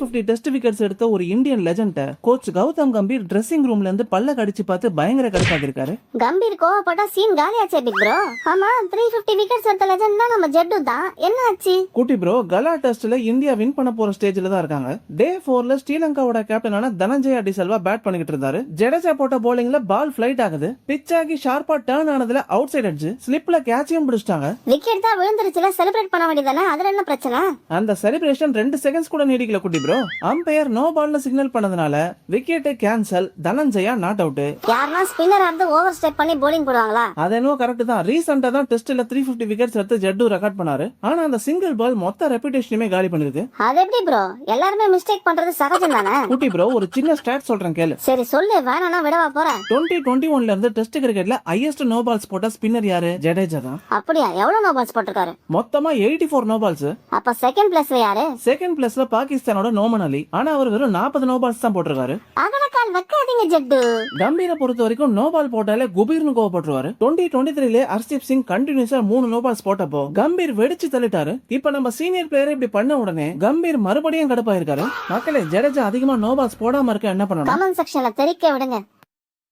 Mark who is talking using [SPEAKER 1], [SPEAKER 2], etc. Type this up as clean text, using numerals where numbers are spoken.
[SPEAKER 1] 350 test wickets எடுத்த ஒரு Indian லெஜண்ட coach Gautham Gambhir dressing ரூம்ல இருந்து பல்ல கடிச்சு பார்த்து பயங்கர கடுப்பாக இருக்காரு.
[SPEAKER 2] கம்பீர் கோவப்பட்டா சீன் காலியாச்சே பிக் ப்ரோ. ஆமா 350 விக்கெட்ஸ் எடுத்த லெஜண்ட் தான் நம்ம ஜெட்டு தான். என்ன ஆச்சு
[SPEAKER 1] குட்டி ப்ரோ? கலா டெஸ்ட்ல இந்தியா வின் பண்ண போற ஸ்டேஜ்ல தான் இருக்காங்க. டே 4ல ஸ்ரீலங்காவோட கேப்டனான தனஞ்சயா டிசல்வா பேட் பண்ணிட்டு இருந்தாரு. ஜடேஜா போட்ட bowlingல பால் ஃளைட் ஆகுது. பிட்ச் ஆகி ஷார்ப்பா டர்ன் ஆனதுல அவுட் சைட் அடிச்சு ஸ்லிப்ல கேட்சியும் பிடிச்சிட்டாங்க.
[SPEAKER 2] விக்கெட் தான் விழுந்துருச்சுல, செலிப்ரேட் பண்ண வேண்டியதானே, அதுல என்ன பிரச்சனை?
[SPEAKER 1] அந்த செலிப்ரேஷன் 2 செகண்ட்ஸ் கூட நீடிக்கல குட்டி ப்ரோ. அம்பையர் நோ பால்னு சிக்னல் பண்ணதுனால wicket cancel, Dhananjaya not out.
[SPEAKER 2] யாரனா ஸ்பின்னர் ஆர்ந்து ஓவர் ஸ்டெப் பண்ணி bowling போடுவாங்களா?
[SPEAKER 1] அது என்னவோ கரெக்ட் தான். ரீசெண்டா தான் டெஸ்ட்ல 350 விக்கெட்ஸ் எடுத்து ஜட்டு ரெக்கார்ட் பண்ணாரு. ஆனா அந்த சிங்கிள் பால் மொத்த ரெபுடேஷனுமே காலி பண்ணிருக்கு.
[SPEAKER 2] அது எப்படி ப்ரோ? எல்லாருமே மிஸ்டேக் பண்றது சகஜம் தானே.
[SPEAKER 1] குட்டி ப்ரோ, ஒரு சின்ன ஸ்டாட் சொல்றேன் கேளு.
[SPEAKER 2] சரி சொல்லு, வேணானா விடவா போறேன்.
[SPEAKER 1] 2021ல இருந்து டெஸ்ட் கிரிக்கெட்ல ஹையஸ்ட் நோ பால்ஸ் போட்ட ஸ்பின்னர் யாரு? ஜடேஜா தான்.
[SPEAKER 2] அப்படியா? எவ்வளவு நோ பால்ஸ் போட்டிருக்காரு?
[SPEAKER 1] மொத்தமா 84 நோ பால்ஸ்.
[SPEAKER 2] அப்ப செகண்ட் பிளேஸ்ல யாரு?
[SPEAKER 1] செகண்ட் பிளேஸ்ல பாகிஸ்தானோட நோமன் அலி. ஆனா அவர் வெறும் 40 நோ பால்ஸ் தான் போட்டிருக்காரு.
[SPEAKER 2] அகலக்கால் வைக்காதீங்க ஜட்டு.
[SPEAKER 1] கம்பீரை பொறுத்த வரைக்கும் நோ பால் போட்டாலே குபீர்னு கோவப்பட்டுருவாரு. 2023ல ஹர்ஷ்தீப் சிங் கண்டினியூஸா 3 நோ பால்ஸ் போட்டப்போ கம்பீர் வெடிச்சு தள்ளிட்டாரு. இப்ப நம்ம சீனியர் பிளேயர் இப்படி பண்ண உடனே கம்பீர் மறுபடியும் கடுப்பாயிருக்காரு. மக்களே, ஜடேஜா அதிகமா நோ பால்ஸ் போடாம இருக்க என்ன பண்ணணும்?
[SPEAKER 2] கமெண்ட் செக்ஷன்ல தெரிவிக்க விடுங்க.